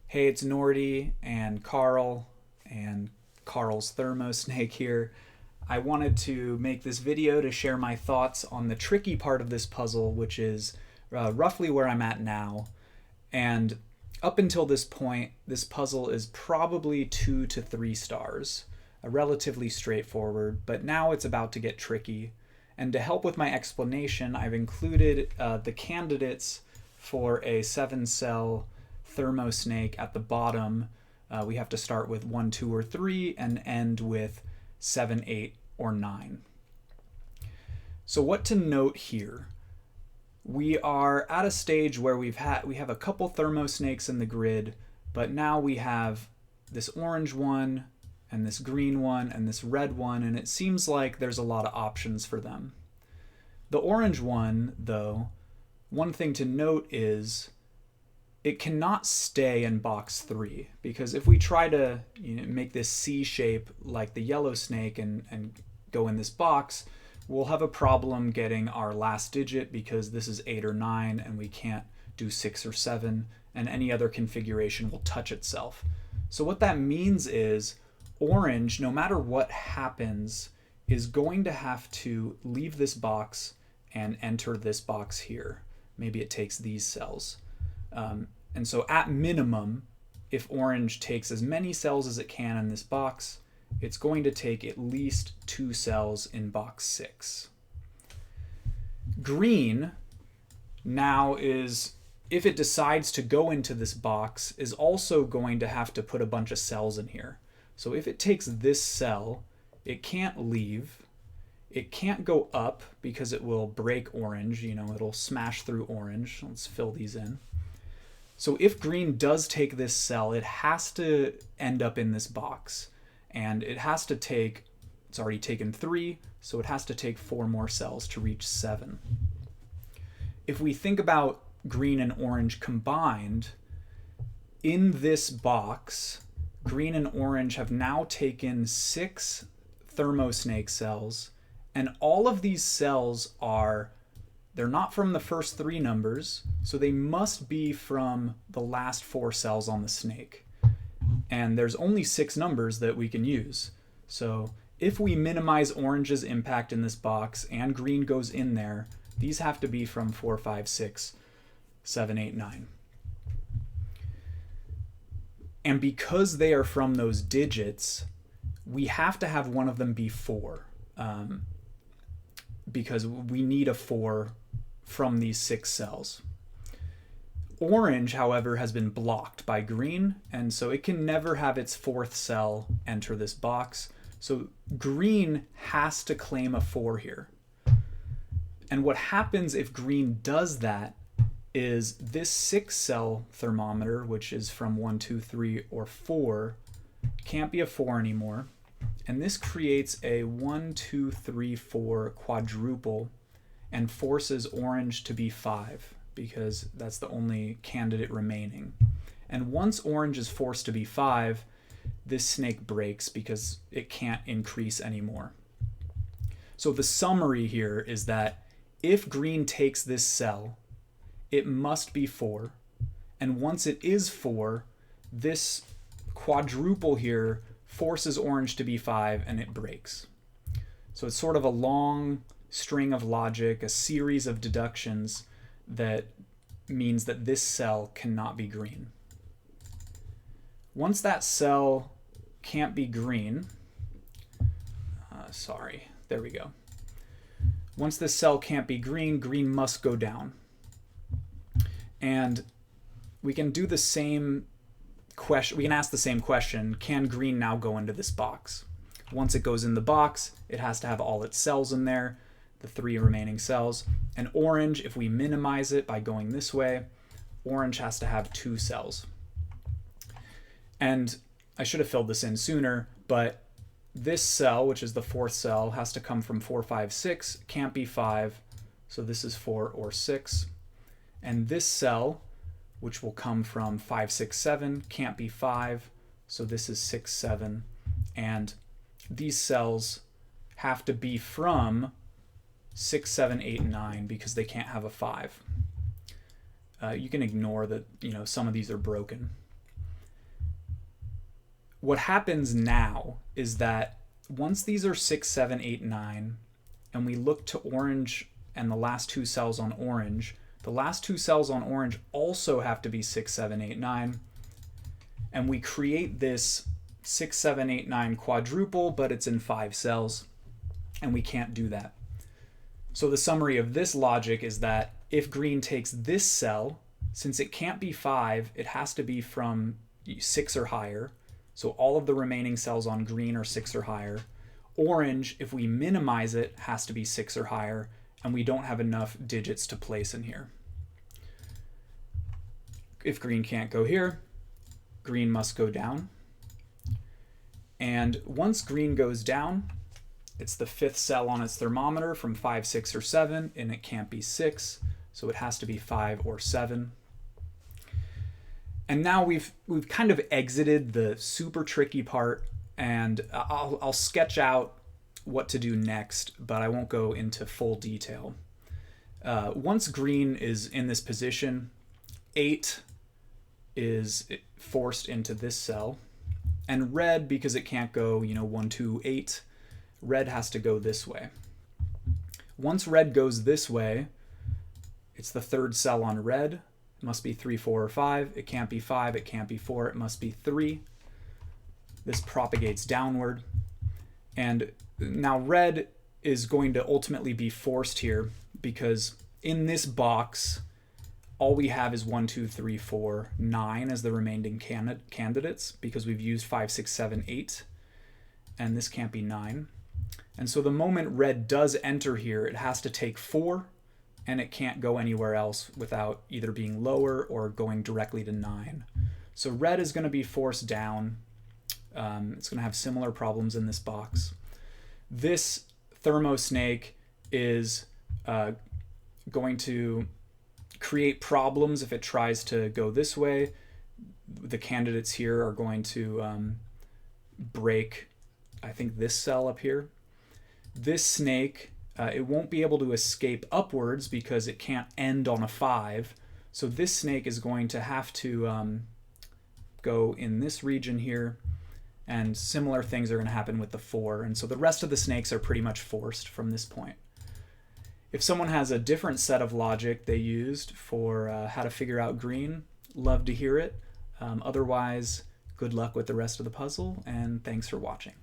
Hey, it's Nordy and Carl's Thermosnake here. I wanted to make this video to share my thoughts on the tricky part of this puzzle, which is roughly where I'm at now. And up until this point, this puzzle is probably 2 to 3 stars, relatively straightforward, but now it's about to get tricky. And to help with my explanation, I've included the candidates for a 7-cell Thermosnake at the bottom. We have to start with 1, 2, or 3 and end with 7, 8, or 9. So what to note here? We are at a stage where we have a couple Thermosnakes in the grid, but now we have this orange one and this green one and this red one, and it seems like there's a lot of options for them. The orange one, though, one thing to note is it cannot stay in box 3, because if we try to make this C shape like the yellow snake and go in this box, we'll have a problem getting our last digit because this is 8 or 9 and we can't do 6 or 7, and any other configuration will touch itself. So what that means is orange, no matter what happens, is going to have to leave this box and enter this box here. Maybe it takes these cells. And so at minimum, if orange takes as many cells as it can in this box, it's going to take at least 2 cells in box 6. Green now is, if it decides to go into this box, is also going to have to put a bunch of cells in here. So if it takes this cell, it can't leave. It can't go up because it will break orange, it'll smash through orange. Let's fill these in. So if green does take this cell, it has to end up in this box. And it has to take, it's already taken 3, so it has to take 4 more cells to reach 7. If we think about green and orange combined, in this box, green and orange have now taken 6 Thermosnake cells, and all of these cells they're not from the first 3 numbers, so they must be from the last 4 cells on the snake. And there's only 6 numbers that we can use. So if we minimize orange's impact in this box and green goes in there, these have to be from 4, 5, 6, 7, 8, 9. And because they are from those digits, we have to have one of them be 4. Because we need a 4 from these 6 cells. Orange, however, has been blocked by green, and so it can never have its 4th cell enter this box. So green has to claim a 4 here. And what happens if green does that is this 6-cell thermometer, which is from 1, 2, 3, or 4, can't be a 4 anymore. And this creates a 1, 2, 3, 4 quadruple and forces orange to be 5, because that's the only candidate remaining. And once orange is forced to be 5, this snake breaks because it can't increase anymore. So the summary here is that if green takes this cell, it must be 4. And once it is 4, this quadruple here forces orange to be 5 and it breaks. So it's sort of a long string of logic, a series of deductions that means that this cell cannot be green. Once that cell can't be green, there we go. Once this cell can't be green, green must go down. And we can do the same question, we can ask the same question, can green now go into this box? Once it goes in the box, it has to have all its cells in there, the 3 remaining cells. And orange, if we minimize it by going this way, orange has to have 2 cells. And I should have filled this in sooner, but this cell, which is the 4th cell, has to come from 4, 5, 6, can't be 5, so this is 4 or 6. And this cell, which will come from 5, 6, 7, can't be 5, so this is 6, 7. And these cells have to be from 6, 7, 8, 9 because they can't have a 5. You can ignore that, some of these are broken. what happens now is that once these are 6, 7, 8, 9, and we look to orange and the last two cells on orange, the last two cells on orange also have to be 6, 7, 8, 9. And we create this 6, 7, 8, 9 quadruple, but it's in 5 cells, and we can't do that. So the summary of this logic is that if green takes this cell, since it can't be 5, it has to be from 6 or higher. So all of the remaining cells on green are 6 or higher. Orange, if we minimize it, has to be 6 or higher, and we don't have enough digits to place in here. If green can't go here, green must go down. And once green goes down, it's the 5th cell on its thermometer from 5, 6, or 7, and it can't be 6, so it has to be 5 or 7. And now we've kind of exited the super tricky part, and I'll sketch out what to do next, but I won't go into full detail. Once green is in this position, 8 is forced into this cell, and red, because it can't go 1, 2, 8, red has to go this way. Once red goes this way, it's the 3rd cell on red. It must be 3, 4, or 5. It can't be 5, it can't be 4, it must be 3. This propagates downward, and now red is going to ultimately be forced here, because in this box all we have is 1, 2, 3, 4, 9 as the remaining candidates, because we've used 5, 6, 7, 8, and this can't be 9. And so the moment red does enter here, it has to take 4, and it can't go anywhere else without either being lower or going directly to 9. So red is going to be forced down. It's going to have similar problems in this box. This Thermosnake is going to create problems if it tries to go this way. The candidates here are going to break, I think, this cell up here. This snake, it won't be able to escape upwards because it can't end on a 5. So this snake is going to have to go in this region here, and similar things are going to happen with the 4. And so the rest of the snakes are pretty much forced from this point. If someone has a different set of logic they used for how to figure out green, love to hear it. Otherwise, good luck with the rest of the puzzle, and thanks for watching.